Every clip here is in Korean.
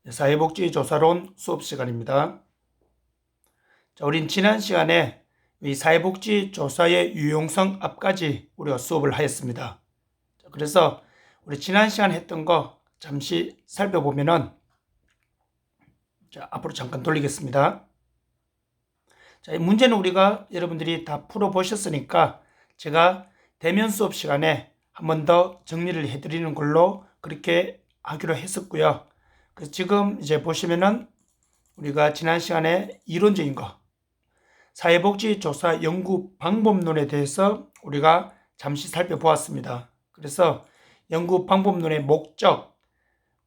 사회복지조사론 수업 시간입니다. 자, 우린 지난 시간에 이 사회복지조사의 유용성 앞까지 우리가 수업을 하였습니다. 자, 그래서 우리 지난 시간 했던 거 잠시 살펴보면은, 자, 앞으로 잠깐 돌리겠습니다. 자, 이 문제는 우리가 여러분들이 다 풀어보셨으니까 제가 대면 수업 시간에 한 번 더 정리를 해드리는 걸로 그렇게 하기로 했었고요. 그래서 지금 이제 보시면은 우리가 지난 시간에 이론적인 거, 사회복지조사 연구 방법론에 대해서 우리가 잠시 살펴보았습니다. 그래서 연구 방법론의 목적,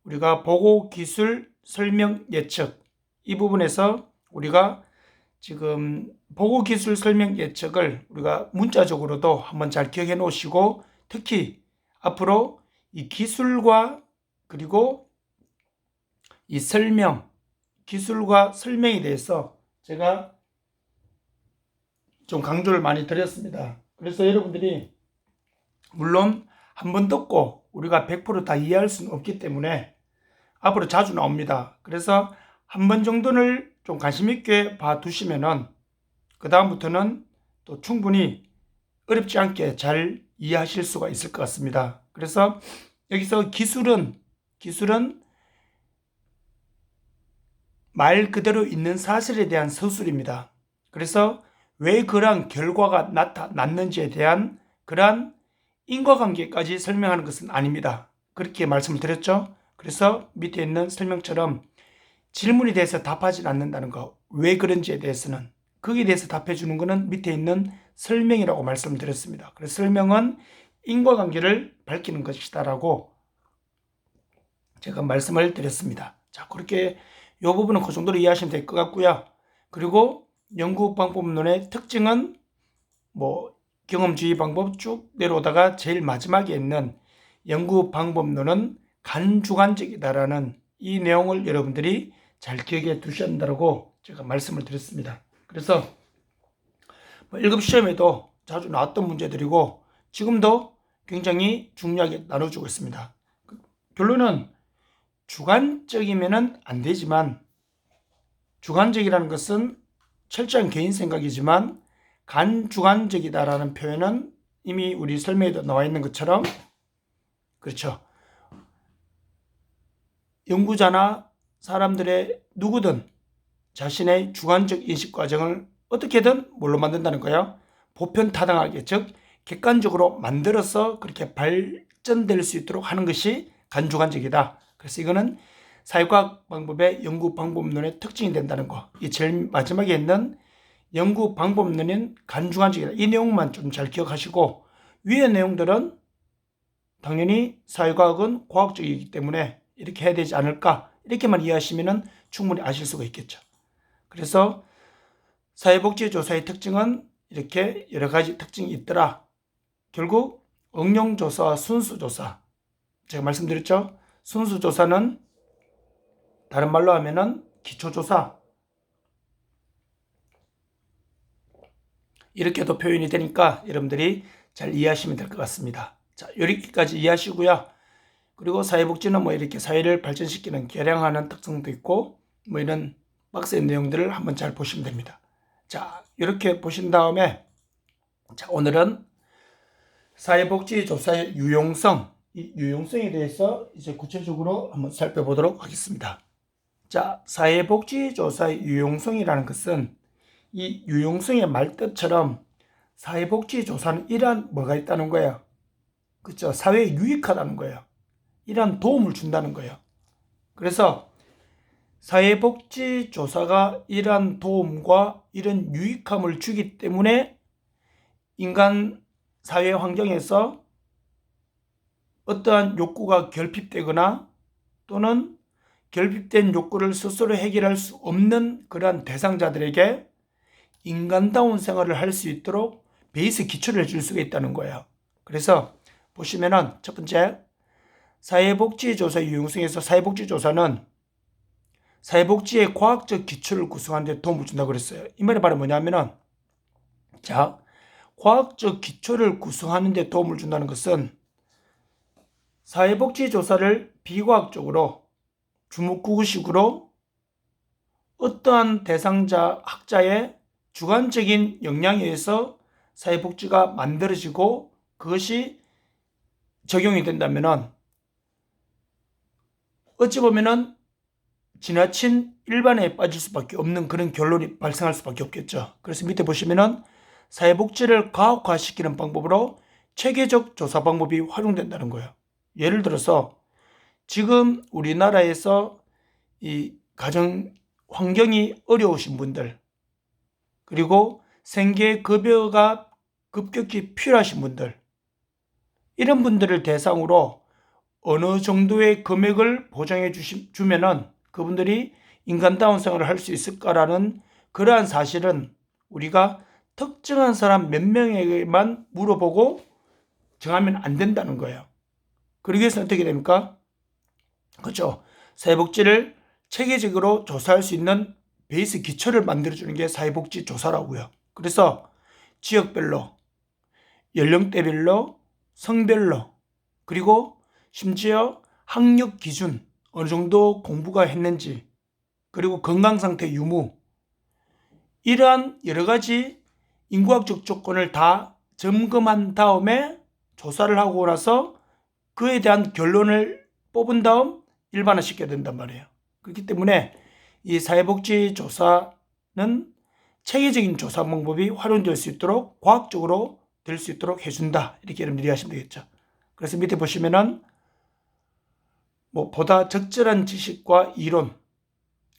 우리가 보고기술 설명 예측, 이 부분에서 우리가 지금 보고기술 설명 예측을 우리가 문자적으로도 한번 잘 기억해 놓으시고, 특히 앞으로 이 기술과 그리고 이 설명, 기술과 설명에 대해서 제가 좀 강조를 많이 드렸습니다. 그래서 여러분들이 물론 한 번 듣고 우리가 100% 다 이해할 수는 없기 때문에 앞으로 자주 나옵니다. 그래서 한 번 정도는 좀 관심 있게 봐두시면은 그 다음부터는 또 충분히 어렵지 않게 잘 이해하실 수가 있을 것 같습니다. 그래서 여기서 기술은 말 그대로 있는 사실에 대한 서술입니다. 그래서 왜 그러한 결과가 나타났는지에 대한 그러한 인과관계까지 설명하는 것은 아닙니다. 그렇게 말씀을 드렸죠. 그래서 밑에 있는 설명처럼 질문에 대해서 답하지 않는다는 거, 왜 그런지에 대해서는, 거기에 대해서 답해 주는 것은 밑에 있는 설명이라고 말씀을 드렸습니다. 그래서 설명은 인과관계를 밝히는 것이다라고 제가 말씀을 드렸습니다. 자, 그렇게 이 부분은 그 정도로 이해하시면 될 것 같고요. 그리고 연구 방법론의 특징은 경험주의 방법 쭉 내려오다가 제일 마지막에 있는 연구 방법론은 간주관적이다라는 이 내용을 여러분들이 잘 기억해 두셔야 한다고 제가 말씀을 드렸습니다. 그래서 1급 시험에도 자주 나왔던 문제들이고 지금도 굉장히 중요하게 나눠주고 있습니다. 결론은 주관적이면 안 되지만, 주관적이라는 것은 철저한 개인 생각이지만 간주관적이다라는 표현은 이미 우리 설명에도 나와 있는 것처럼, 그렇죠, 연구자나 사람들의 누구든 자신의 주관적 인식 과정을 어떻게든 뭘로 만든다는 거예요? 보편타당하게, 즉 객관적으로 만들어서 그렇게 발전될 수 있도록 하는 것이 간주관적이다. 그래서 이거는 사회과학 방법의 연구 방법론의 특징이 된다는 거. 이 제일 마지막에 있는 연구 방법론인 간주관적이다, 이 내용만 좀 잘 기억하시고, 위의 내용들은 당연히 사회과학은 과학적이기 때문에 이렇게 해야 되지 않을까, 이렇게만 이해하시면 충분히 아실 수가 있겠죠. 그래서 사회복지조사의 특징은 이렇게 여러 가지 특징이 있더라. 결국 응용조사와 순수조사, 제가 말씀드렸죠. 순수조사는 다른 말로 하면은 기초조사, 이렇게도 표현이 되니까 여러분들이 잘 이해하시면 될 것 같습니다. 자, 여기까지 이해하시고요. 그리고 사회복지는 이렇게 사회를 발전시키는, 개량하는 특성도 있고 이런 박스의 내용들을 한번 잘 보시면 됩니다. 자, 이렇게 보신 다음에, 자, 오늘은 사회복지조사의 유용성, 이 유용성에 대해서 이제 구체적으로 한번 살펴보도록 하겠습니다. 자, 사회복지조사의 유용성이라는 것은 이 유용성의 말뜻처럼 사회복지조사는 이러한 뭐가 있다는 거예요. 그렇죠? 사회에 유익하다는 거예요. 이러한 도움을 준다는 거예요. 그래서 사회복지조사가 이러한 도움과 이런 유익함을 주기 때문에 인간 사회 환경에서 어떠한 욕구가 결핍되거나 또는 결핍된 욕구를 스스로 해결할 수 없는 그러한 대상자들에게 인간다운 생활을 할 수 있도록 베이스 기초를 해줄 수가 있다는 거예요. 그래서 보시면은 첫 번째, 사회복지조사 유용성에서 사회복지조사는 사회복지의 과학적 기초를 구성하는 데 도움을 준다고 그랬어요. 이 말의 말은 뭐냐면은, 자, 과학적 기초를 구성하는 데 도움을 준다는 것은 사회복지조사를 비과학적으로 주목구구식으로 어떠한 대상자 학자의 주관적인 역량에 의해서 사회복지가 만들어지고 그것이 적용이 된다면은 어찌 보면은 지나친 일반에 빠질 수밖에 없는 그런 결론이 발생할 수밖에 없겠죠. 그래서 밑에 보시면은 사회복지를 과학화시키는 방법으로 체계적 조사 방법이 활용된다는 거예요. 예를 들어서 지금 우리나라에서 이 가정 환경이 어려우신 분들, 그리고 생계급여가 급격히 필요하신 분들, 이런 분들을 대상으로 어느 정도의 금액을 보장해 주면은 그분들이 인간다운 생활을 할 수 있을까라는 그러한 사실은 우리가 특정한 사람 몇 명에게만 물어보고 정하면 안 된다는 거예요. 그러기 위해서 어떻게 됩니까? 그렇죠. 사회복지를 체계적으로 조사할 수 있는 베이스 기초를 만들어주는 게 사회복지 조사라고요. 그래서 지역별로, 연령대별로, 성별로, 그리고 심지어 학력 기준, 어느 정도 공부가 했는지, 그리고 건강상태 유무, 이러한 여러 가지 인구학적 조건을 다 점검한 다음에 조사를 하고 나서 그에 대한 결론을 뽑은 다음 일반화시켜야 된단 말이에요. 그렇기 때문에 이 사회복지 조사는 체계적인 조사 방법이 활용될 수 있도록 과학적으로 될 수 있도록 해준다. 이렇게 여러분들이 이해하시면 되겠죠. 그래서 밑에 보시면은 보다 적절한 지식과 이론,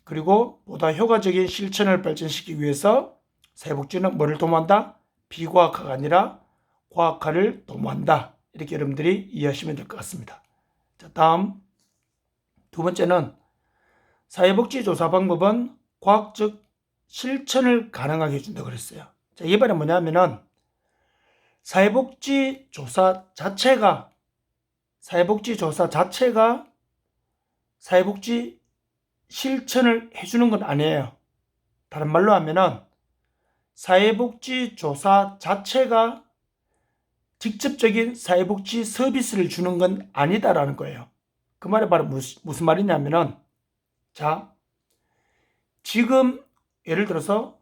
그리고 보다 효과적인 실천을 발전시키기 위해서 사회복지는 뭐를 도모한다? 비과학화가 아니라 과학화를 도모한다. 이렇게 여러분들이 이해하시면 될 것 같습니다. 자, 다음 두 번째는 사회복지 조사 방법은 과학적 실천을 가능하게 해준다고 그랬어요. 자, 이게 바로 뭐냐면은 사회복지 조사 자체가 사회복지 실천을 해주는 건 아니에요. 다른 말로 하면은 사회복지 조사 자체가 직접적인 사회복지 서비스를 주는 건 아니다라는 거예요. 그 말이 바로 무슨 말이냐면은, 자, 지금 예를 들어서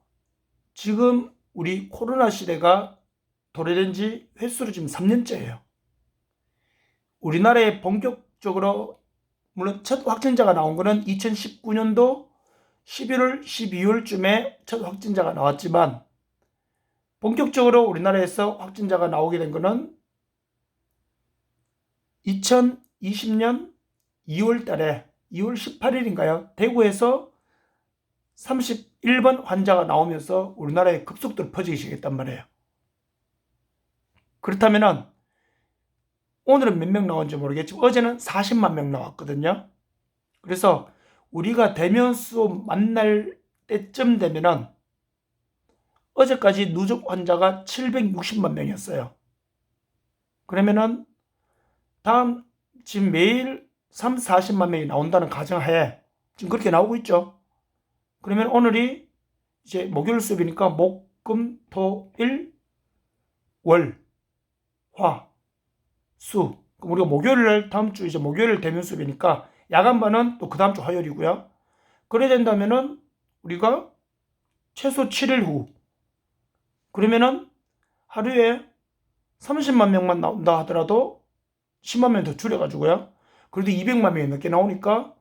지금 우리 코로나 시대가 도래된 지 횟수로 지금 3년째예요. 우리나라에 본격적으로 물론 첫 확진자가 나온 거는 2019년도 11월, 12월쯤에 첫 확진자가 나왔지만 본격적으로 우리나라에서 확진자가 나오게 된 거는 2020년 2월 달에 2월 18일인가요? 대구에서 31번 환자가 나오면서 우리나라에 급속도로 퍼지기 시작했단 말이에요. 그렇다면은 오늘은 몇 명 나온지 모르겠지만 어제는 40만 명 나왔거든요. 그래서 우리가 대면 수업 만날 때쯤 되면은 어제까지 누적 환자가 760만 명이었어요. 그러면은 다음 지금 매일 3, 40만 명이 나온다는 가정하에 지금 그렇게 나오고 있죠. 그러면 오늘이 이제 목요일 수업이니까 목, 금, 토, 일, 월, 화, 수. 그럼 우리가 목요일날 다음 주 이제 목요일 대면 수업이니까 야간반은 또 그 다음 주 화요일이고요. 그래 된다면은 우리가 최소 7일 후 그러면은 하루에 30만 명만 나온다 하더라도 10만 명 더 줄여가지고요. 그래도 200만 명이 넘게 나오니까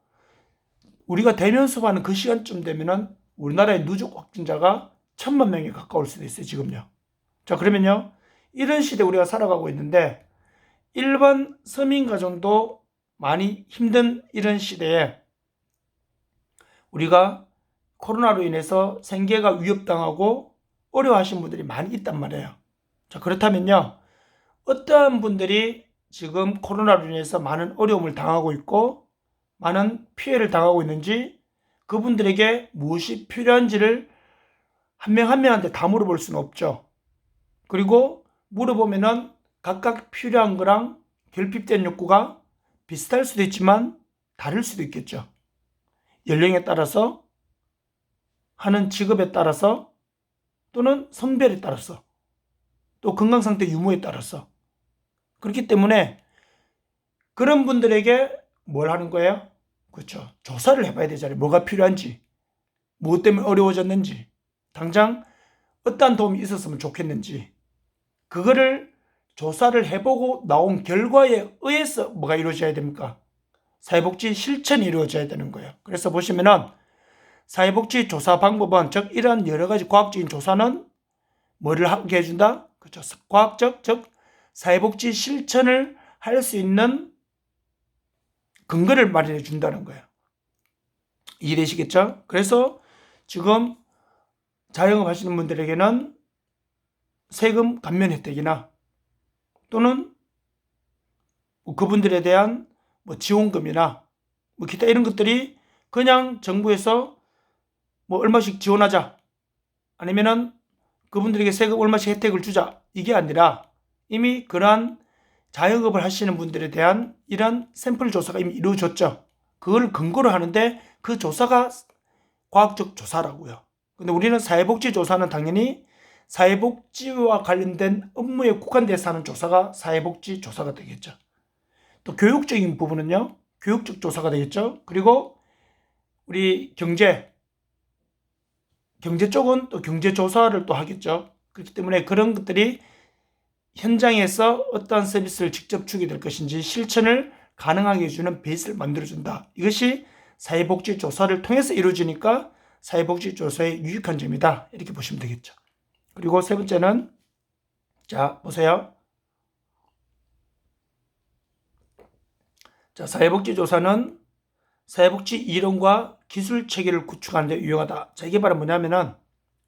우리가 대면 수업하는 그 시간쯤 되면은 우리나라의 누적 확진자가 1000만 명에 가까울 수도 있어요, 지금요. 자, 그러면요. 이런 시대 우리가 살아가고 있는데 일반 서민 가정도 많이 힘든 이런 시대에 우리가 코로나로 인해서 생계가 위협당하고 어려워하시는 분들이 많이 있단 말이에요. 자, 그렇다면요. 어떠한 분들이 지금 코로나로 인해서 많은 어려움을 당하고 있고 많은 피해를 당하고 있는지 그분들에게 무엇이 필요한지를 한 명 한 명한테 다 물어볼 수는 없죠. 그리고 물어보면은 각각 필요한 거랑 결핍된 욕구가 비슷할 수도 있지만 다를 수도 있겠죠. 연령에 따라서, 하는 직업에 따라서, 또는 성별에 따라서, 또 건강상태 유무에 따라서. 그렇기 때문에 그런 분들에게 뭘 하는 거예요? 그렇죠. 조사를 해봐야 되잖아요. 뭐가 필요한지, 무엇 때문에 어려워졌는지, 당장 어떠한 도움이 있었으면 좋겠는지, 그거를 조사를 해보고 나온 결과에 의해서 뭐가 이루어져야 됩니까? 사회복지 실천이 이루어져야 되는 거예요. 그래서 보시면은 사회복지 조사 방법은, 즉 이러한 여러 가지 과학적인 조사는 뭐를 하게 해준다? 그렇죠. 과학적, 즉 사회복지 실천을 할 수 있는 근거를 마련해 준다는 거예요. 이해되시겠죠? 그래서 지금 자영업 하시는 분들에게는 세금 감면 혜택이나 또는 그분들에 대한 지원금이나 기타 이런 것들이 그냥 정부에서 얼마씩 지원하자, 아니면은 그분들에게 세금 얼마씩 혜택을 주자, 이게 아니라 이미 그러한 자영업을 하시는 분들에 대한 이런 샘플 조사가 이미 이루어졌죠. 그걸 근거로 하는데 그 조사가 과학적 조사라고요. 근데 우리는 사회복지 조사는 당연히 사회복지와 관련된 업무에 국한돼서 하는 조사가 사회복지 조사가 되겠죠. 또 교육적인 부분은요, 교육적 조사가 되겠죠. 그리고 우리 경제 쪽은 또 경제 조사를 또 하겠죠. 그렇기 때문에 그런 것들이 현장에서 어떠한 서비스를 직접 주게 될 것인지 실천을 가능하게 해주는 베이스를 만들어준다. 이것이 사회복지 조사를 통해서 이루어지니까 사회복지 조사의 유익한 점이다. 이렇게 보시면 되겠죠. 그리고 세 번째는, 자 보세요. 자, 사회복지 조사는 사회복지 이론과 기술 체계를 구축하는 데 유용하다. 자, 이게 바로 뭐냐면은,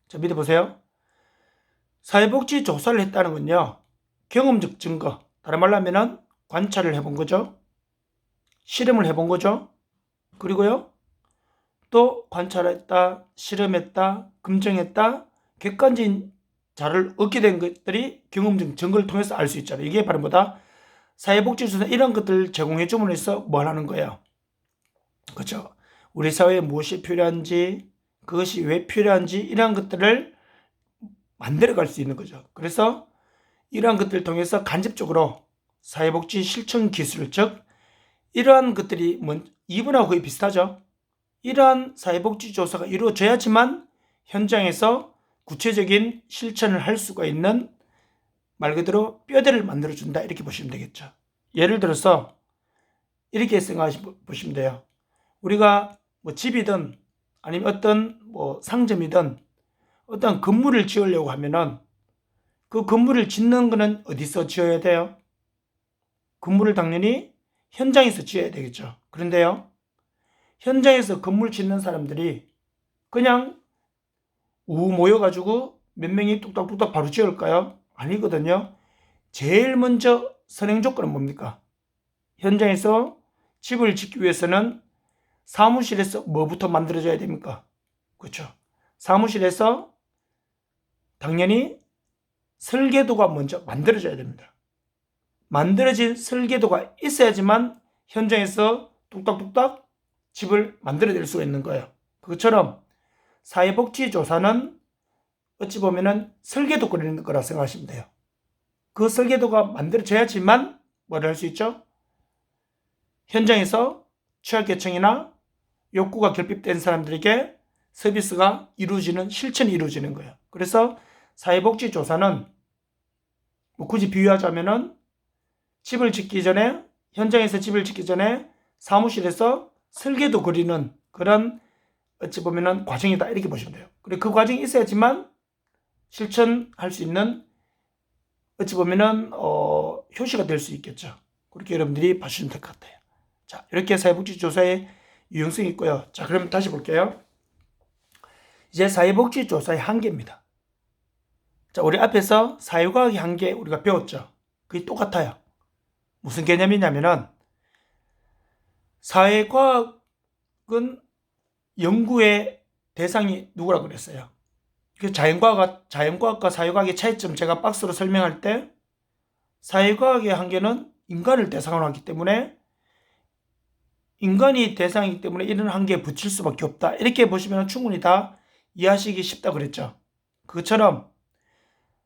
자, 밑에 보세요. 사회복지 조사를 했다는 건요, 경험적 증거, 다른 말로 하면은 관찰을 해본 거죠. 실험을 해본 거죠. 그리고요, 또 관찰했다, 실험했다, 검증했다, 객관적인 자료를 얻게 된 것들이 경험적 증거를 통해서 알 수 있잖아요. 이게 바로 뭐다? 사회복지조사 이런 것들을 제공해 줌으로 해서 뭘 하는 거예요? 그렇죠. 우리 사회에 무엇이 필요한지, 그것이 왜 필요한지, 이러한 것들을 만들어갈 수 있는 거죠. 그래서 이러한 것들을 통해서 간접적으로 사회복지 실천 기술, 즉 이러한 것들이 2번하고 거의 비슷하죠. 이러한 사회복지 조사가 이루어져야지만 현장에서 구체적인 실천을 할 수가 있는, 말 그대로 뼈대를 만들어준다, 이렇게 보시면 되겠죠. 예를 들어서 이렇게 생각해 보시면 돼요. 우리가 집이든 아니면 어떤 상점이든 어떤 건물을 지으려고 하면은 그 건물을 짓는 거는 어디서 지어야 돼요? 건물을 당연히 현장에서 지어야 되겠죠. 그런데요, 현장에서 건물 짓는 사람들이 그냥 모여가지고 몇 명이 뚝딱뚝딱 바로 지을까요? 아니거든요. 제일 먼저 선행 조건은 뭡니까? 현장에서 집을 짓기 위해서는 사무실에서 뭐부터 만들어져야 됩니까? 그렇죠. 사무실에서 당연히 설계도가 먼저 만들어져야 됩니다. 만들어진 설계도가 있어야지만 현장에서 뚝딱뚝딱 집을 만들어낼 수가 있는 거예요. 그것처럼 사회복지조사는 어찌 보면은 설계도 그리는 거라 생각하시면 돼요. 그 설계도가 만들어져야지만 뭐를 할 수 있죠? 현장에서 취약계층이나 욕구가 결핍된 사람들에게 서비스가 이루어지는, 실천이 이루어지는 거예요. 그래서 사회복지조사는 굳이 비유하자면은 집을 짓기 전에, 현장에서 집을 짓기 전에 사무실에서 설계도 그리는 그런 어찌 보면은 과정이다, 이렇게 보시면 돼요. 그리고 그 과정이 있어야지만 실천할 수 있는, 어찌 보면은 효시가 될 수 있겠죠. 그렇게 여러분들이 봐주시면 될 것 같아요. 자, 이렇게 사회복지 조사의 유용성이 있고요. 자, 그럼 다시 볼게요. 이제 사회복지 조사의 한계입니다. 자, 우리 앞에서 사회과학의 한계 우리가 배웠죠. 그게 똑같아요. 무슨 개념이냐면은, 사회과학은 연구의 대상이 누구라 그랬어요? 그 자연과학과 사회과학의 차이점 제가 박스로 설명할 때, 사회과학의 한계는 인간을 대상으로 하기 때문에, 인간이 대상이기 때문에 이런 한계에 붙일 수밖에 없다, 이렇게 보시면 충분히 다 이해하시기 쉽다 그랬죠. 그것처럼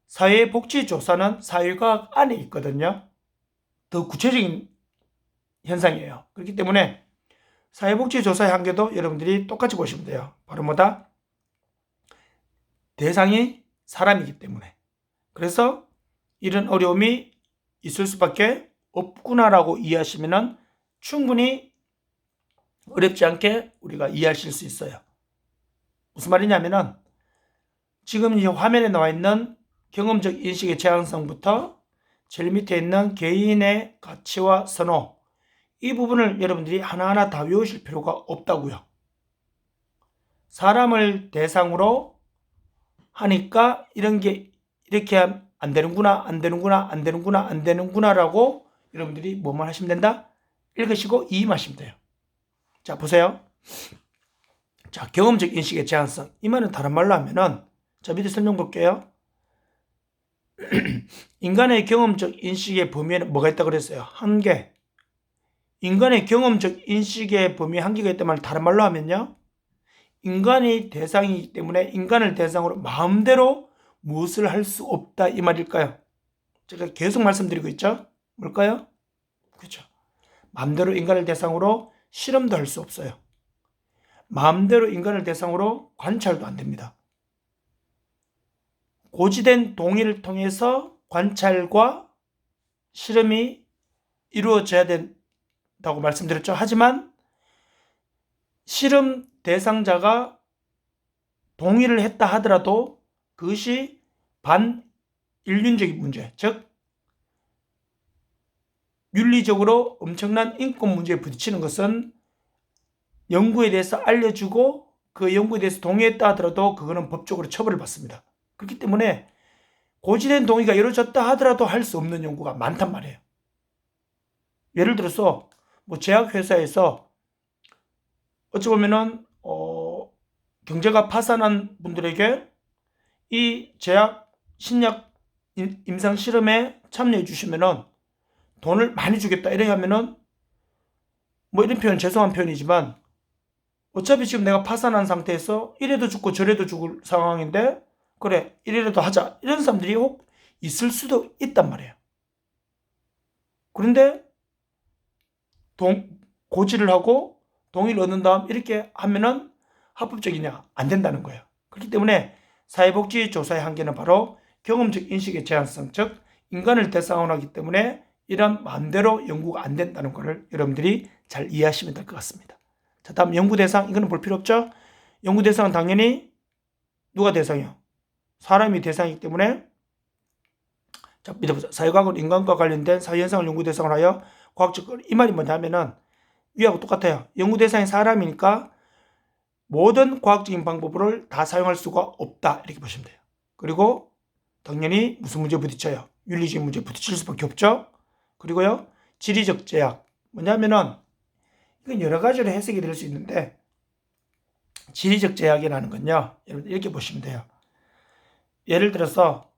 사회복지조사는 사회과학 안에 있거든요. 더 구체적인 현상이에요. 그렇기 때문에 사회복지조사의 한계도 여러분들이 똑같이 보시면 돼요. 바로 뭐다? 대상이 사람이기 때문에. 그래서 이런 어려움이 있을 수밖에 없구나라고 이해하시면 충분히 어렵지 않게 우리가 이해하실 수 있어요. 무슨 말이냐면은 지금 이 화면에 나와 있는 경험적 인식의 제한성부터 제일 밑에 있는 개인의 가치와 선호, 이 부분을 여러분들이 하나하나 다 외우실 필요가 없다고요. 사람을 대상으로 하니까 이런 게 이렇게 하면 안 되는구나, 안 되는구나, 안 되는구나, 안 되는구나라고 여러분들이 뭐만 하시면 된다? 읽으시고 이임하시면 돼요. 자, 보세요. 자, 경험적 인식의 제한성. 이 말은 다른 말로 하면은, 자, 밑에 설명 볼게요. 인간의 경험적 인식의 범위에는 뭐가 있다고 그랬어요? 한계. 인간의 경험적 인식의 범위에 한계가 있다는 말, 다른 말로 하면요, 인간이 대상이기 때문에 인간을 대상으로 마음대로 무엇을 할 수 없다, 이 말일까요? 제가 계속 말씀드리고 있죠? 뭘까요? 그렇죠. 마음대로 인간을 대상으로 실험도 할 수 없어요. 마음대로 인간을 대상으로 관찰도 안 됩니다. 고지된 동의를 통해서 관찰과 실험이 이루어져야 된다고 말씀드렸죠. 하지만 실험 대상자가 동의를 했다 하더라도 그것이 반인륜적인 문제, 즉 윤리적으로 엄청난 인권 문제에 부딪히는 것은 연구에 대해서 알려주고 그 연구에 대해서 동의했다 하더라도 그거는 법적으로 처벌을 받습니다. 그렇기 때문에 고지된 동의가 이루어졌다 하더라도 할 수 없는 연구가 많단 말이에요. 예를 들어서 뭐 제약회사에서 어찌 보면은 경제가 파산한 분들에게 이 제약 신약 임상 실험에 참여해 주시면은 돈을 많이 주겠다 이래 하면은 뭐 이런 표현 죄송한 표현이지만 어차피 지금 내가 파산한 상태에서 이래도 죽고 저래도 죽을 상황인데 그래 이래라도 하자 이런 사람들이 혹 있을 수도 있단 말이에요. 그런데 고지를 하고 동의를 얻는 다음 이렇게 하면은 합법적이냐? 안 된다는 거예요. 그렇기 때문에 사회복지 조사의 한계는 바로 경험적 인식의 제한성, 즉 인간을 대상으로 하기 때문에 이런 마음대로 연구가 안 된다는 것을 여러분들이 잘 이해하시면 될 것 같습니다. 자, 다음 연구 대상, 이거는 볼 필요 없죠? 연구 대상은 당연히 누가 대상이요? 사람이 대상이기 때문에 자, 믿어보자. 사회과학은 인간과 관련된 사회현상을 연구 대상으로 하여 과학적, 이 말이 뭐냐면은 위하고 똑같아요. 연구 대상이 사람이니까 모든 과학적인 방법을 다 사용할 수가 없다, 이렇게 보시면 돼요. 그리고 당연히 무슨 문제에 부딪혀요? 윤리적인 문제에 부딪힐 수밖에 없죠. 그리고요, 지리적 제약. 뭐냐면은 이건 여러 가지로 해석이 될 수 있는데 지리적 제약이라는 건요, 여러분 이렇게 보시면 돼요. 예를 들어서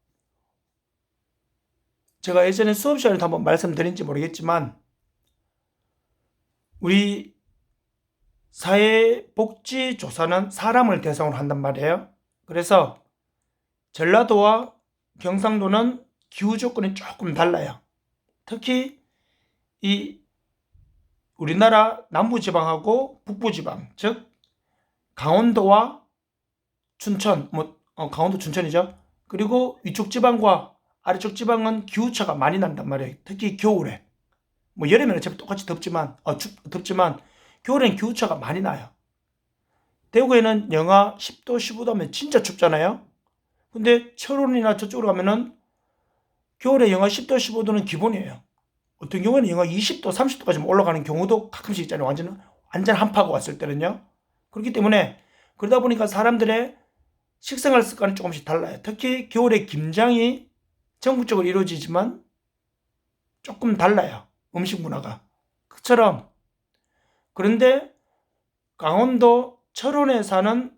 제가 예전에 수업 시간에도 한번 말씀드린지 모르겠지만 우리 사회복지조사는 사람을 대상으로 한단 말이에요. 그래서 전라도와 경상도는 기후 조건이 조금 달라요. 특히 이 우리나라 남부지방하고 북부지방, 즉 강원도와 춘천, 강원도 춘천이죠. 그리고 위쪽 지방과 아래쪽 지방은 기후차가 많이 난단 말이에요. 특히 겨울에. 뭐 여름에는 어차피 똑같이 덥지만 겨울엔 기후차가 많이 나요. 대구에는 영하 10도, 15도면 진짜 춥잖아요. 근데 철원이나 저쪽으로 가면은 겨울에 영하 10도, 15도는 기본이에요. 어떤 경우에는 영하 20도, 30도까지 올라가는 경우도 가끔씩 있잖아요. 완전 한파가 왔을 때는요. 그렇기 때문에 그러다 보니까 사람들의 식생활 습관이 조금씩 달라요. 특히 겨울에 김장이 전국적으로 이루어지지만 조금 달라요. 음식 문화가. 그처럼 그런데 강원도 철원에 사는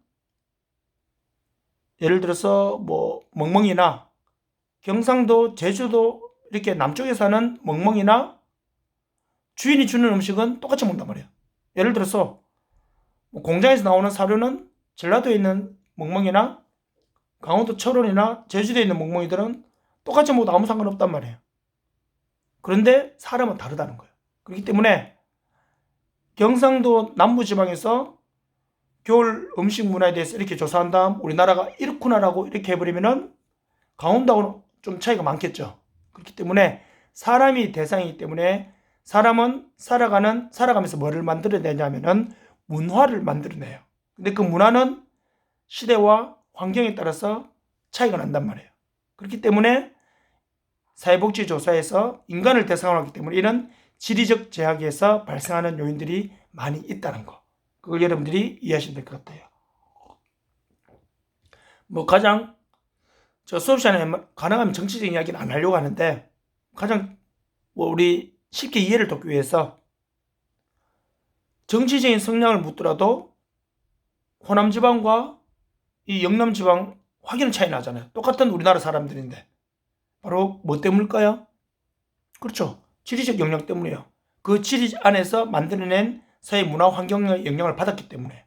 예를 들어서 뭐 멍멍이나 경상도, 제주도 이렇게 남쪽에 사는 멍멍이나 주인이 주는 음식은 똑같이 먹는단 말이에요. 예를 들어서 뭐 공장에서 나오는 사료는 전라도에 있는 멍멍이나 강원도 철원이나 제주도에 있는 멍멍이들은 똑같이 먹어도 아무 상관없단 말이에요. 그런데 사람은 다르다는 거예요. 그렇기 때문에 경상도 남부지방에서 겨울 음식 문화에 대해서 이렇게 조사한 다음 우리나라가 이렇구나라고 이렇게 해버리면은 강원도하고는 좀 차이가 많겠죠. 그렇기 때문에 사람이 대상이기 때문에 사람은 살아가면서 뭐를 만들어내냐면은 문화를 만들어내요. 근데 그 문화는 시대와 환경에 따라서 차이가 난단 말이에요. 그렇기 때문에 사회복지조사에서 인간을 대상으로 하기 때문에 이런 지리적 제약에서 발생하는 요인들이 많이 있다는 거. 그걸 여러분들이 이해하시면 될 것 같아요. 뭐 가장 저 수업 시간에 가능하면 정치적인 이야기는 안 하려고 하는데 가장 뭐 우리 쉽게 이해를 돕기 위해서 정치적인 성향을 묻더라도 호남지방과 이 영남지방 확연한 차이 나잖아요. 똑같은 우리나라 사람들인데 바로 뭐 때문일까요? 그렇죠. 지리적 영향 때문이에요. 그 지리 안에서 만들어낸 사회 문화 환경의 영향을 받았기 때문에.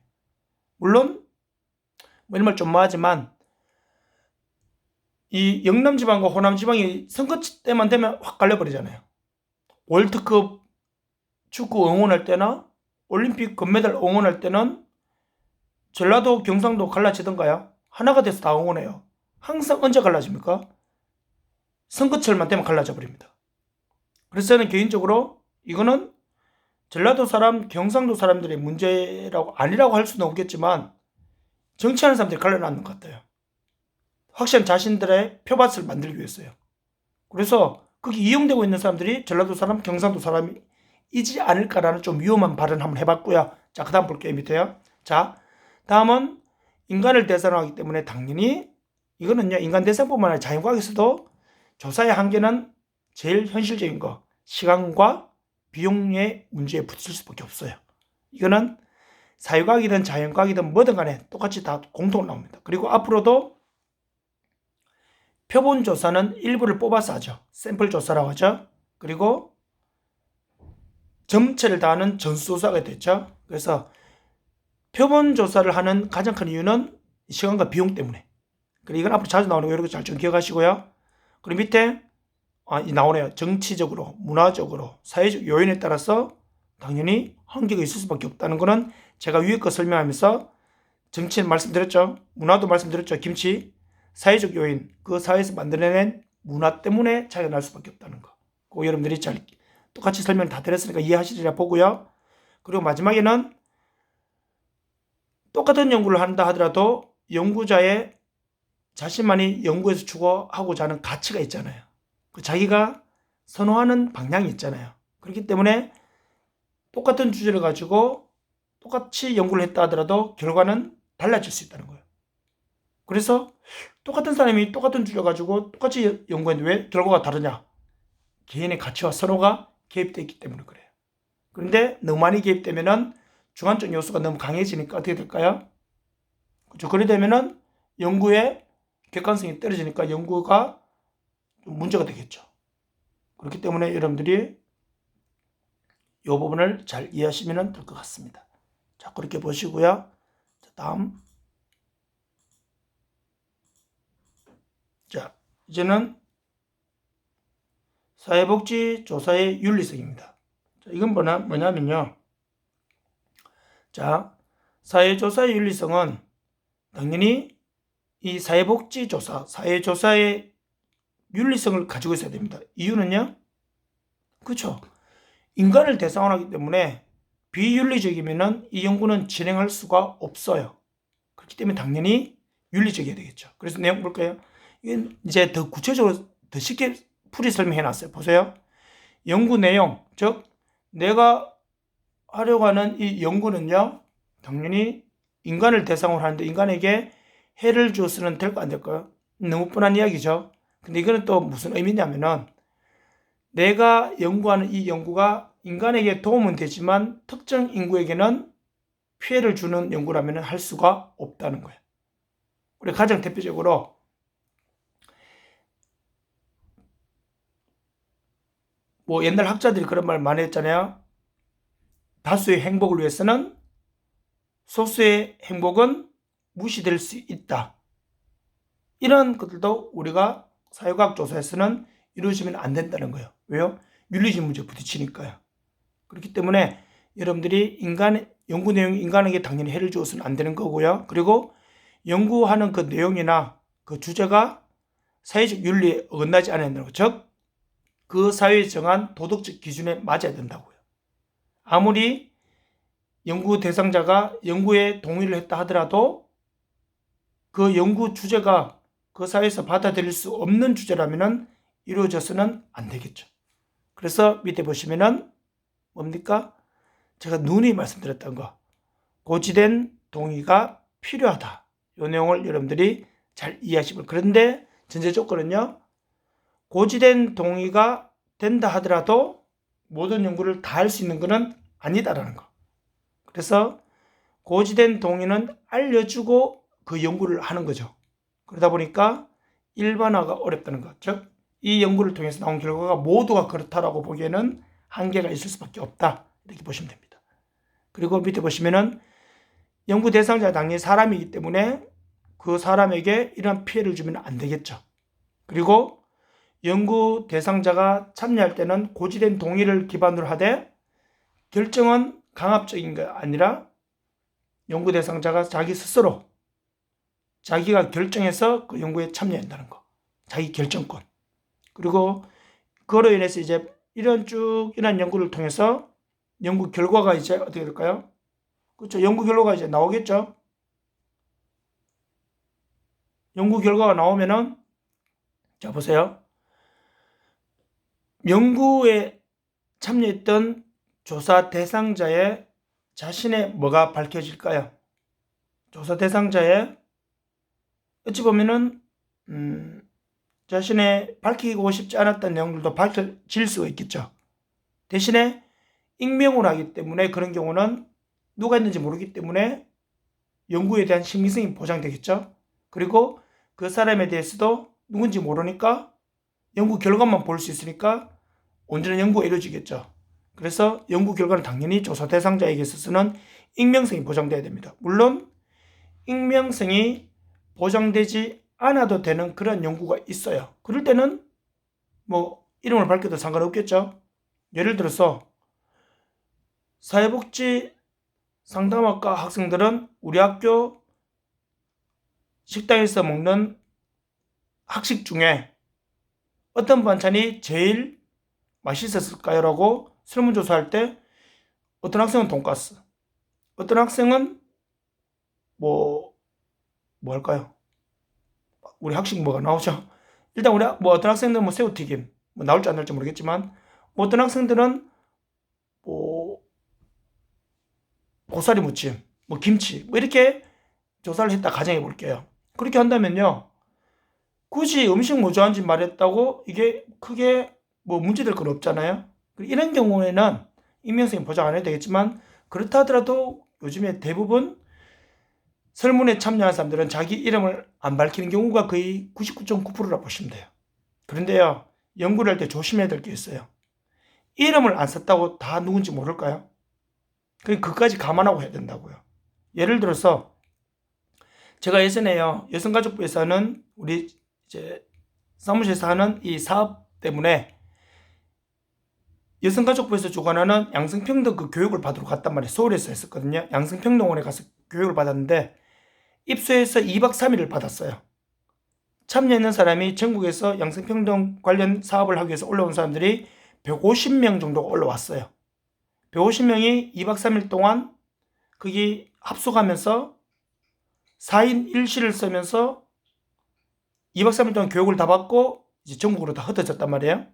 물론 뭐 이런 말 좀 뭐하지만 이 영남지방과 호남지방이 선거 때만 되면 확 갈려버리잖아요. 월드컵 축구 응원할 때나 올림픽 금메달 응원할 때는 전라도, 경상도 갈라지던가요? 하나가 돼서 다 응원해요. 항상 언제 갈라집니까? 선거철만 되면 갈라져 버립니다. 그래서 저는 개인적으로 이거는 전라도 사람, 경상도 사람들의 문제라고 아니라고 할 수는 없겠지만 정치하는 사람들이 갈려놨는 것 같아요. 확실한 자신들의 표밭을 만들기 위해서요. 그래서 거기 이용되고 있는 사람들이 전라도 사람, 경상도 사람이지 않을까라는 좀 위험한 발언 한번 해봤고요. 자, 그 다음 볼게요. 밑에요. 자, 다음은 인간을 대상으로 하기 때문에 당연히 이거는요. 인간 대상뿐만 아니라 자연과학에서도 조사의 한계는 제일 현실적인 거 시간과 비용의 문제에 붙을 수밖에 없어요. 이거는 사회과학이든 자연과학이든 뭐든 간에 똑같이 다 공통으로 나옵니다. 그리고 앞으로도 표본 조사는 일부를 뽑아서 하죠. 샘플 조사라고 하죠. 그리고 점체를 다하는 전수조사가 됐죠. 그래서 표본 조사를 하는 가장 큰 이유는 시간과 비용 때문에. 그리고 이건 앞으로 자주 나오는 거 이렇게 잘 좀 기억하시고요. 그리고 밑에 나오네요. 정치적으로, 문화적으로, 사회적 요인에 따라서 당연히 한계가 있을 수밖에 없다는 거는 제가 위에 거 설명하면서 정치는 말씀드렸죠. 문화도 말씀드렸죠. 김치. 사회적 요인, 그 사회에서 만들어낸 문화 때문에 차이가 날 수밖에 없다는 거. 그거 여러분들이 잘 똑같이 설명 다 드렸으니까 이해하시리라 보고요. 그리고 마지막에는 똑같은 연구를 한다 하더라도 연구자의 자신만이 연구에서 추구하고자 하는 가치가 있잖아요. 그 자기가 선호하는 방향이 있잖아요. 그렇기 때문에 똑같은 주제를 가지고 똑같이 연구를 했다 하더라도 결과는 달라질 수 있다는 거예요. 그래서 똑같은 사람이 똑같은 주제 가지고 똑같이 연구했는데 왜 결과가 다르냐? 개인의 가치와 선호가 개입되어 있기 때문에 그래요. 그런데 너무 많이 개입되면은 주관적 요소가 너무 강해지니까 어떻게 될까요? 그렇죠. 그래 되면은 연구의 객관성이 떨어지니까 연구가 좀 문제가 되겠죠. 그렇기 때문에 여러분들이 이 부분을 잘 이해하시면 될 것 같습니다. 자, 그렇게 보시고요. 자, 다음. 자, 이제는 사회복지 조사의 윤리성입니다. 자, 이건 뭐냐면요. 자, 사회조사의 윤리성은 당연히 이 사회복지 조사, 사회조사의 윤리성을 가지고 있어야 됩니다. 이유는요? 그렇죠. 인간을 대상으로 하기 때문에 비윤리적이면 이 연구는 진행할 수가 없어요. 그렇기 때문에 당연히 윤리적이어야 되겠죠. 그래서 내용 볼까요? 이건 이제 더 구체적으로 더 쉽게 풀이 설명해 놨어요. 보세요. 연구 내용, 즉 내가 하려고 하는 이 연구는요. 당연히 인간을 대상으로 하는데 인간에게 해를 주어서는 될까 안 될까요? 너무 뻔한 이야기죠. 근데 이거는 또 무슨 의미냐면은 내가 연구하는 이 연구가 인간에게 도움은 되지만 특정 인구에게는 피해를 주는 연구라면 할 수가 없다는 거예요. 우리 가장 대표적으로 뭐 옛날 학자들이 그런 말 많이 했잖아요. 다수의 행복을 위해서는 소수의 행복은 무시될 수 있다. 이런 것들도 우리가 사회과학 조사에서는 이루어지면 안 된다는 거예요. 왜요? 윤리적 문제에 부딪히니까요. 그렇기 때문에 여러분들이 연구 내용이 인간에게 당연히 해를 주어서는 안 되는 거고요. 그리고 연구하는 그 내용이나 그 주제가 사회적 윤리에 어긋나지 않아야 된다고. 즉, 그 사회에 정한 도덕적 기준에 맞아야 된다고요. 아무리 연구 대상자가 연구에 동의를 했다 하더라도 그 연구 주제가 그 사회에서 받아들일 수 없는 주제라면 이루어져서는 안 되겠죠. 그래서 밑에 보시면은 뭡니까? 제가 누누이 말씀드렸던 거. 고지된 동의가 필요하다. 이 내용을 여러분들이 잘 이해하시고, 그런데 전제 조건은요, 고지된 동의가 된다 하더라도 모든 연구를 다 할 수 있는 것은 아니다라는 거. 그래서 고지된 동의는 알려주고 그 연구를 하는 거죠. 그러다 보니까 일반화가 어렵다는 것. 즉, 이 연구를 통해서 나온 결과가 모두가 그렇다라고 보기에는 한계가 있을 수밖에 없다. 이렇게 보시면 됩니다. 그리고 밑에 보시면은 연구 대상자가 당연히 사람이기 때문에 그 사람에게 이런 피해를 주면 안 되겠죠. 그리고 연구 대상자가 참여할 때는 고지된 동의를 기반으로 하되 결정은 강압적인 게 아니라 연구 대상자가 자기 스스로 자기가 결정해서 그 연구에 참여한다는 거. 자기 결정권. 그리고 그로 인해서 이제 이런 연구를 통해서 연구 결과가 이제 어떻게 될까요? 그렇죠. 연구 결과가 이제 나오겠죠. 연구 결과가 나오면은, 자, 보세요. 연구에 참여했던 조사 대상자의 자신의 뭐가 밝혀질까요? 조사 대상자의 어찌 보면은 자신의 밝히고 싶지 않았던 내용들도 밝혀질 수가 있겠죠. 대신에 익명으로 하기 때문에 그런 경우는 누가 했는지 모르기 때문에 연구에 대한 신빙성이 보장되겠죠. 그리고 그 사람에 대해서도 누군지 모르니까 연구 결과만 볼 수 있으니까 온전한 연구가 이루어지겠죠. 그래서 연구 결과는 당연히 조사 대상자에게 있어서는 익명성이 보장돼야 됩니다. 물론 익명성이 보장되지 않아도 되는 그런 연구가 있어요. 그럴 때는 뭐 이름을 밝혀도 상관없겠죠. 예를 들어서 사회복지 상담학과 학생들은 우리 학교 식당에서 먹는 학식 중에 어떤 반찬이 제일 맛있었을까요? 라고 설문조사할 때 어떤 학생은 돈가스, 어떤 학생은 뭐 할까요? 우리 학식 뭐가 나오죠? 일단 우리 어떤 학생들은 새우튀김 나올지 안 나올지 모르겠지만 어떤 학생들은 고사리 무침, 김치 이렇게 조사를 했다 가정해 볼게요. 그렇게 한다면요, 굳이 음식 뭐 좋아하는지 말했다고 이게 크게 문제될 건 없잖아요. 이런 경우에는 익명성이 보장 안 해도 되겠지만, 그렇다 하더라도 요즘에 대부분 설문에 참여한 사람들은 자기 이름을 안 밝히는 경우가 거의 99.9%라고 보시면 돼요. 그런데요, 연구를 할 때 조심해야 될 게 있어요. 이름을 안 썼다고 다 누군지 모를까요? 그까지 감안하고 해야 된다고요. 예를 들어서 제가 예전에요, 여성가족부에서는 우리 이제 사무실에서 하는 이 사업 때문에 여성가족부에서 주관하는 양성평등 그 교육을 받으러 갔단 말이에요. 서울에서 했었거든요. 양성평등원에 가서 교육을 받았는데 입소해서 2박 3일을 받았어요. 참여했는 사람이 전국에서 양성평등 관련 사업을 하기 위해서 올라온 사람들이 150명 정도가 올라왔어요. 150명이 2박 3일 동안 거기 합숙하면서 4인 1실을 쓰면서 2박 3일 동안 교육을 다 받고 이제 전국으로 다 흩어졌단 말이에요.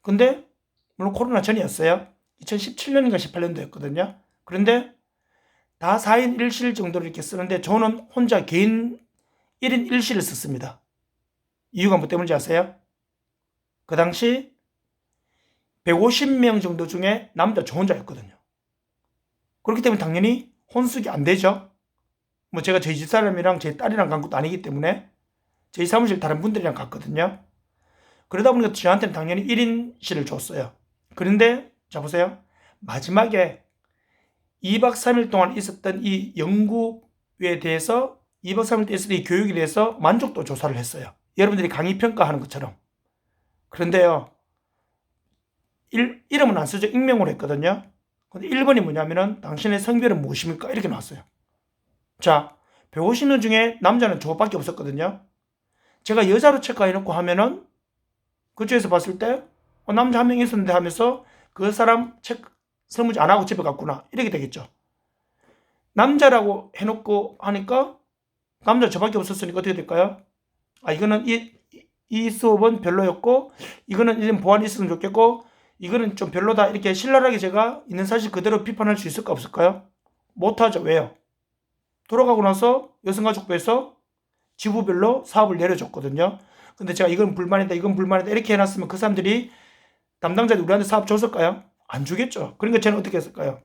근데 물론 코로나 전이었어요. 2017년인가 18년도였거든요. 그런데 다 4인 1실 정도를 이렇게 쓰는데 저는 혼자 개인 1인 1실을 썼습니다. 이유가 뭐 때문인지 아세요? 그 당시 150명 정도 중에 남자 저 혼자였거든요. 그렇기 때문에 당연히 혼숙이 안 되죠. 제가 저희 집사람이랑 제 딸이랑 간 것도 아니기 때문에 저희 사무실 다른 분들이랑 갔거든요. 그러다 보니까 저한테는 당연히 1인실을 줬어요. 그런데 자 보세요. 마지막에 2박 3일 동안 있었던 이 연구에 대해서 2박 3일 동안 있었던 이 교육에 대해서 만족도 조사를 했어요. 여러분들이 강의 평가하는 것처럼. 그런데요, 이름은 안 쓰죠. 익명으로 했거든요. 근데 1번이 뭐냐면은 당신의 성별은 무엇입니까? 이렇게 나왔어요. 자, 150명 중에 남자는 저밖에 없었거든요. 제가 여자로 체크해놓고 하면은 그쪽에서 봤을 때 남자 한 명 있었는데 하면서 그 사람 체크 설문지 안 하고 집에 갔구나 이렇게 되겠죠. 남자라고 해놓고 하니까 남자 저밖에 없었으니까 어떻게 될까요? 이거는 이 수업은 별로였고 이거는 이런 보완이 있으면 좋겠고 이거는 좀 별로다 이렇게 신랄하게 제가 있는 사실 그대로 비판할 수 있을까 없을까요? 못하죠. 왜요? 돌아가고 나서 여성가족부에서 지부별로 사업을 내려줬거든요. 근데 제가 이건 불만이다 이건 불만이다 이렇게 해놨으면 그 사람들이 담당자들이 우리한테 사업 줬을까요? 안 주겠죠. 그러니까 저는 어떻게 했을까요?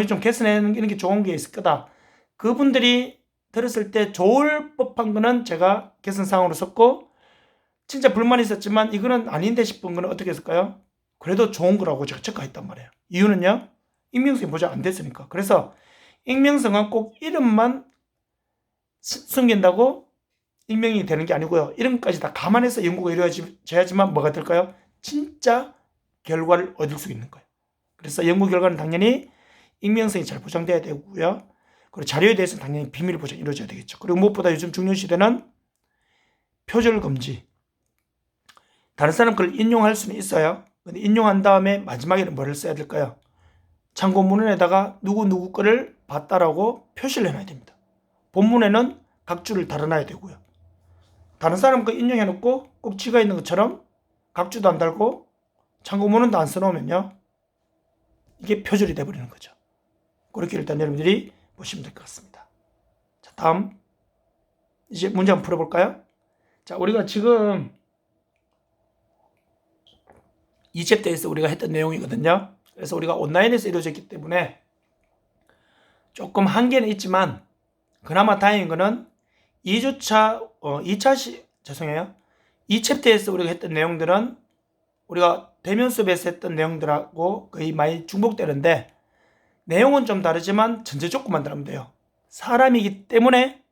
좀 개선하는 게 좋은 게 있을 거다. 그분들이 들었을 때 좋을 법한 거는 제가 개선사항으로 썼고 진짜 불만이 있었지만 이거는 아닌데 싶은 거는 어떻게 했을까요? 그래도 좋은 거라고 제가 체크했단 말이에요. 이유는요. 익명성이 보장 안 됐으니까. 그래서 익명성은 꼭 이름만 숨긴다고 익명이 되는 게 아니고요. 이름까지 다 감안해서 연구가 이루어져야지만 뭐가 될까요? 진짜 결과를 얻을 수 있는 거예요. 그래서 연구 결과는 당연히 익명성이 잘 보장돼야 되고요. 그리고 자료에 대해서는 당연히 비밀 보장이 이루어져야 되겠죠. 그리고 무엇보다 요즘 중요한 시대는 표절 금지. 다른 사람 걸 인용할 수는 있어요. 근데 인용한 다음에 마지막에는 뭐를 써야 될까요? 참고문헌에다가 누구 거를 봤다라고 표시를 해놔야 됩니다. 본문에는 각 줄을 달아놔야 되고요. 다른 사람 거 인용해놓고 꼭 지가 있는 것처럼 각주도 안 달고 참고문헌도 안 써놓으면요. 이게 표절이 돼버리는 거죠. 그렇게 일단 여러분들이 보시면 될 것 같습니다. 자, 다음 이제 문제 한번 풀어볼까요? 자, 우리가 지금 2챕터에서 우리가 했던 내용이거든요. 그래서 우리가 온라인에서 이루어졌기 때문에 조금 한계는 있지만 그나마 다행인 거는 2챕터에서 우리가 했던 내용들은 우리가 대면 수업에서 했던 내용들하고 거의 많이 중복되는데 내용은 좀 다르지만 전제 조건만 다르면 돼요. 사람이기 때문에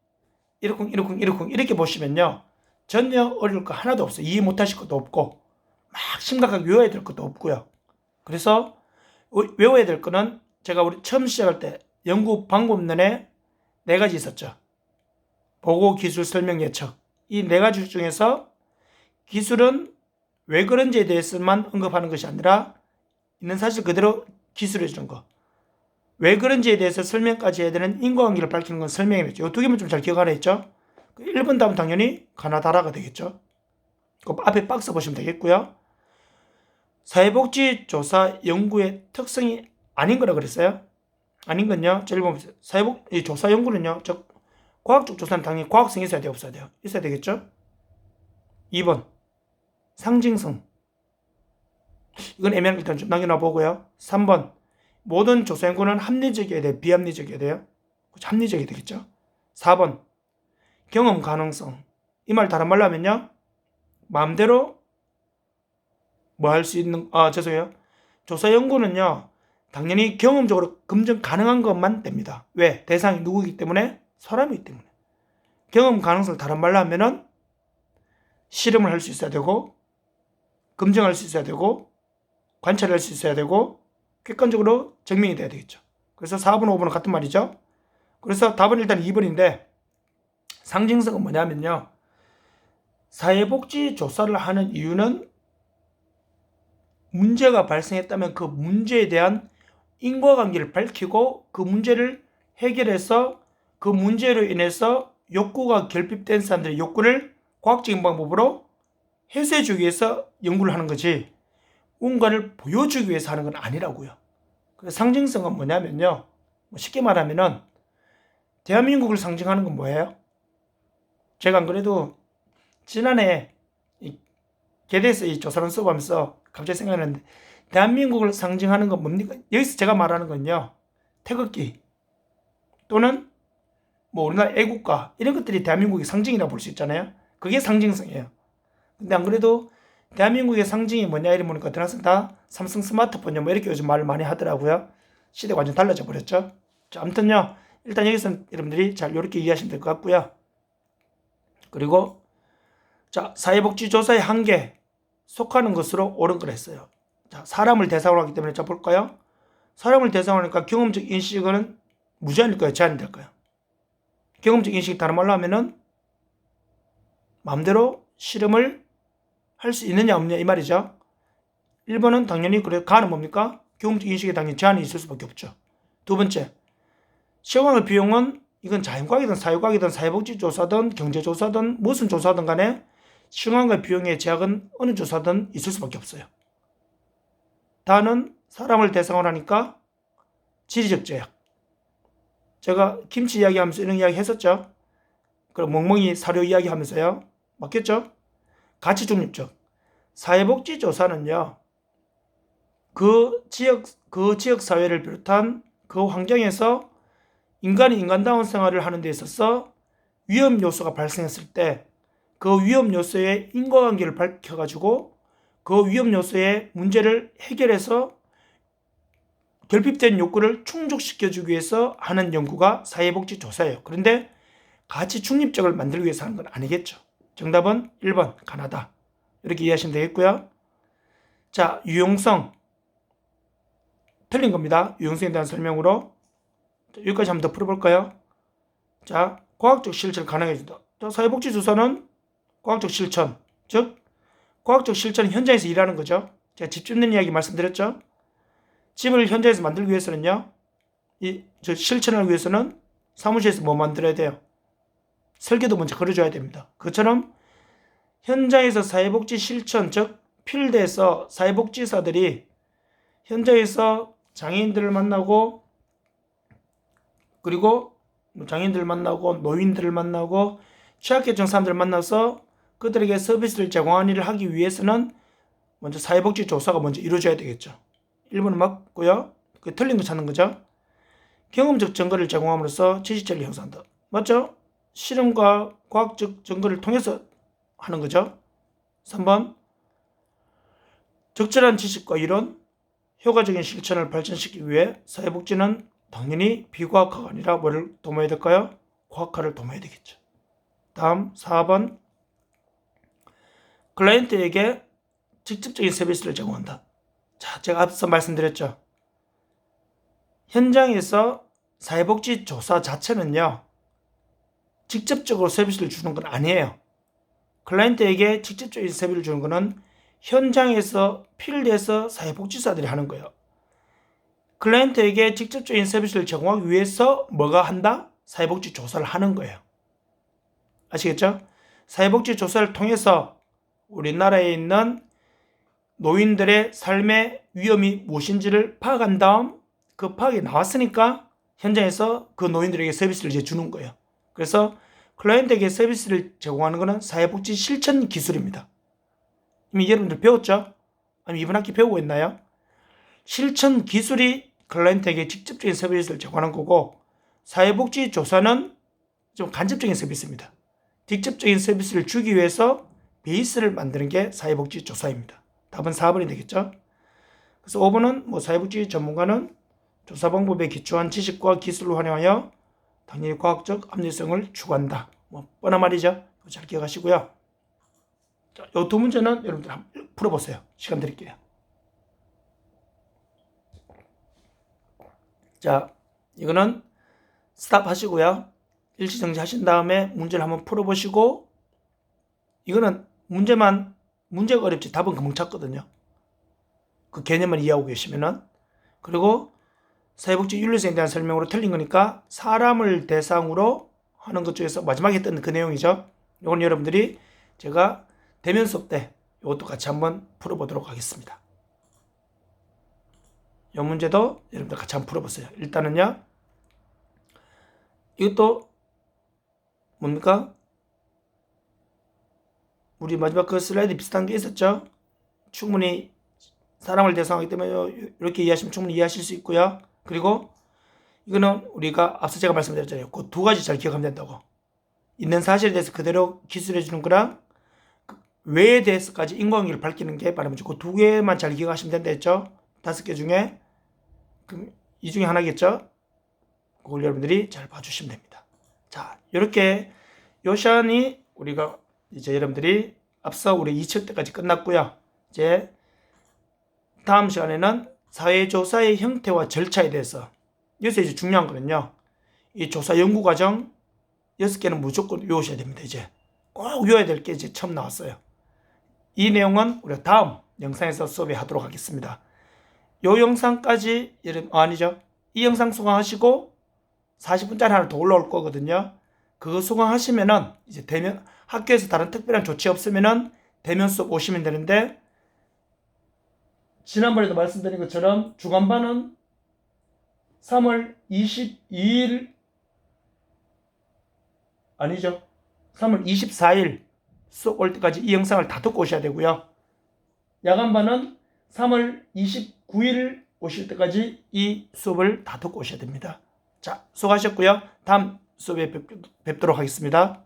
이렇게 보시면요. 전혀 어려울 거 하나도 없어요. 이해 못하실 것도 없고 막 심각하게 외워야 될 것도 없고요. 그래서 외워야 될 거는 제가 우리 처음 시작할 때 연구 방법론에 4가지 있었죠. 보고, 기술, 설명, 예측. 이 4가지 중에서 기술은 왜 그런지에 대해서만 언급하는 것이 아니라 있는 사실 그대로 기술해 주는 거. 왜 그런지에 대해서 설명까지 해야 되는 인과관계를 밝히는 건 설명이겠죠. 이 2개만 좀 잘 기억하라 했죠. 1번 답은 당연히 가나다라가 되겠죠. 그 앞에 박스 보시면 되겠고요. 사회복지조사 연구의 특성이 아닌 거라 그랬어요. 아닌 건요. 제일 보면 조사 연구는요. 즉 과학적 조사는 당연히 과학성이 있어야 돼요, 없어야 돼요? 있어야 되겠죠. 2번 상징성. 이건 애매한 일단 좀 남겨놔 보고요. 3번 모든 조사 연구는 합리적이어야 돼요, 비합리적이어야 돼요? 합리적이 되겠죠. 4번 경험 가능성. 이 말 다른 말로 하면요. 마음대로 뭐 할 수 있는 죄송해요. 조사 연구는요. 당연히 경험적으로 검증 가능한 것만 됩니다. 왜? 대상이 누구이기 때문에? 사람이기 때문에. 경험 가능성을 다른 말로 하면은 실험을 할 수 있어야 되고 검증할 수 있어야 되고 관찰할 수 있어야 되고 객관적으로 증명이 돼야 되겠죠. 그래서 4번, 5번은 같은 말이죠. 그래서 답은 일단 2번인데 상징성은 뭐냐면요. 사회복지 조사를 하는 이유는 문제가 발생했다면 그 문제에 대한 인과관계를 밝히고 그 문제를 해결해서 그 문제로 인해서 욕구가 결핍된 사람들의 욕구를 과학적인 방법으로 해소해주기 위해서 연구를 하는 거지 뭔가를 보여주기 위해서 하는 건 아니라고요. 그래서 상징성은 뭐냐면요. 쉽게 말하면은 대한민국을 상징하는 건 뭐예요? 제가 안 그래도 지난해 계대에서 이 조사론 수업하면서 갑자기 생각났는데 대한민국을 상징하는 건 뭡니까? 여기서 제가 말하는 건요. 태극기 또는 우리나라 애국가 이런 것들이 대한민국의 상징이라고 볼 수 있잖아요. 그게 상징성이에요. 근데 안 그래도 대한민국의 상징이 뭐냐 이러보니까 들어서 다 삼성 스마트폰이냐 이렇게 요즘 말을 많이 하더라고요. 시대가 완전 달라져 버렸죠. 자, 아무튼요. 일단 여기서 여러분들이 잘 이렇게 이해하시면 될 것 같고요. 그리고 자, 사회복지조사의 한계 속하는 것으로 옳은 걸 했어요. 자, 사람을 대상으로 하기 때문에 자 볼까요? 사람을 대상으로 하니까 경험적 인식은 무제한일까요? 제한될까요? 경험적 인식이 다른 말로 하면은 마음대로 실험을 할 수 있느냐 없느냐 이 말이죠. 1번은 당연히 그래. 가는 뭡니까? 경험적 인식에 당연히 제한이 있을 수밖에 없죠. 두 번째, 시험의 비용은 이건 자연과학이든 사회과학이든 사회복지조사든 경제조사든 무슨 조사든 간에 시험의 비용의 제약은 어느 조사든 있을 수밖에 없어요. 다는 사람을 대상으로 하니까 지리적 제약. 제가 김치 이야기하면서 이런 이야기 했었죠. 그럼 멍멍이 사료 이야기하면서요. 맞겠죠? 가치 중립적. 사회복지조사는요. 그 지역 사회를 비롯한 그 환경에서 인간이 인간다운 생활을 하는 데 있어서 위험 요소가 발생했을 때 그 위험 요소의 인과관계를 밝혀가지고 그 위험 요소의 문제를 해결해서 결핍된 욕구를 충족시켜주기 위해서 하는 연구가 사회복지조사예요. 그런데 가치 중립적을 만들기 위해서 하는 건 아니겠죠. 정답은 1번 가나다. 이렇게 이해하시면 되겠고요. 자, 유용성. 틀린 겁니다. 유용성에 대한 설명으로. 여기까지 한번 더 풀어볼까요? 자, 과학적 실천을 가능해준다. 자, 사회복지조사는 과학적 실천, 즉 과학적 실천은 현장에서 일하는 거죠. 제가 집 짓는 이야기 말씀드렸죠. 집을 현장에서 만들기 위해서는요, 실천을 위해서는 사무실에서 뭐 만들어야 돼요? 설계도 먼저 그려줘야 됩니다. 그처럼 현장에서 사회복지 실천, 즉 필드에서 사회복지사들이 현장에서 장애인들을 만나고 그리고 장애인들을 만나고 노인들을 만나고 취약계층 사람들을 만나서 그들에게 서비스를 제공하는 일을 하기 위해서는 먼저 사회복지 조사가 먼저 이루어져야 되겠죠. 1번은 맞고요. 그 틀린 거 찾는 거죠. 경험적 증거를 제공함으로써 지식체를 형성한다. 맞죠? 실험과 과학적 증거를 통해서 하는 거죠. 3번 적절한 지식과 이론, 효과적인 실천을 발전시키기 위해 사회복지는 당연히 비과학화가 아니라 뭐를 도모해야 될까요? 과학화를 도모해야 되겠죠. 다음 4번 클라이언트에게 직접적인 서비스를 제공한다. 자, 제가 앞서 말씀드렸죠. 현장에서 사회복지 조사 자체는요. 직접적으로 서비스를 주는 건 아니에요. 클라이언트에게 직접적인 서비스를 주는 것은 현장에서 필드에서 사회복지사들이 하는 거예요. 클라이언트에게 직접적인 서비스를 제공하기 위해서 뭐가 한다? 사회복지 조사를 하는 거예요. 아시겠죠? 사회복지 조사를 통해서 우리나라에 있는 노인들의 삶의 위험이 무엇인지를 파악한 다음 그 파악이 나왔으니까 현장에서 그 노인들에게 서비스를 이제 주는 거예요. 그래서 클라이언트에게 서비스를 제공하는 것은 사회복지 실천 기술입니다. 이미 여러분들 배웠죠? 아니면 이번 학기 배우고 있나요? 실천 기술이 클라이언트에게 직접적인 서비스를 제공하는 거고 사회복지 조사는 좀 간접적인 서비스입니다. 직접적인 서비스를 주기 위해서 베이스를 만드는 게 사회복지 조사입니다. 답은 4번이 되겠죠. 그래서 5번은 뭐 사회복지 전문가는 조사 방법에 기초한 지식과 기술을 활용하여 당연히 과학적 합리성을 추구한다. 뭐 뻔한 말이죠. 잘 기억하시고요. 자, 이 두 문제는 여러분들 한번 풀어보세요. 시간 드릴게요. 자, 이거는 스탑 하시고요. 일시정지 하신 다음에 문제를 한번 풀어보시고 이거는 문제가 어렵지 답은 금방 찾거든요. 그 개념을 이해하고 계시면은. 그리고 사회복지 윤리성에 대한 설명으로 틀린 거니까 사람을 대상으로 하는 것 중에서 마지막에 했던 그 내용이죠. 이건 여러분들이 제가 대면 수업 때 이것도 같이 한번 풀어보도록 하겠습니다. 이 문제도 여러분들 같이 한번 풀어보세요. 일단은요. 이것도 뭡니까? 우리 마지막 그 슬라이드 비슷한 게 있었죠? 충분히 사람을 대상하기 때문에 이렇게 이해하시면 충분히 이해하실 수 있고요. 그리고 이거는 우리가 앞서 제가 말씀드렸잖아요. 그 두 가지 잘 기억하면 된다고. 있는 사실에 대해서 그대로 기술해 주는 거랑 외에 대해서까지 인과관계를 밝히는 게 바로 그 두 개만 잘 기억하시면 된다 했죠? 5개 중에 이 중에 하나겠죠? 그걸 여러분들이 잘 봐주시면 됩니다. 자, 이렇게 요 시간이 우리가 이제 여러분들이 앞서 우리 2차 때까지 끝났고요. 이제 다음 시간에는 사회조사의 형태와 절차에 대해서 여기서 이제 중요한 거는요. 이 조사 연구 과정 6개는 무조건 외우셔야 됩니다. 이제 꼭 외워야 될 게 이제 처음 나왔어요. 이 내용은 우리가 다음 영상에서 수업에 하도록 하겠습니다. 이 영상까지 아니죠. 이 영상 수강하시고 40분짜리 하나 더 올라올 거거든요. 그거 수강하시면은 이제 대면 학교에서 다른 특별한 조치 없으면은 대면 수업 오시면 되는데, 지난번에도 말씀드린 것처럼 주간반은 3월 22일 아니죠. 3월 24일 수업 올 때까지 이 영상을 다 듣고 오셔야 되고요. 야간반은 3월 29일 오실 때까지 이 수업을 다 듣고 오셔야 됩니다. 자, 수고하셨고요. 다음 수업에 뵙도록 하겠습니다.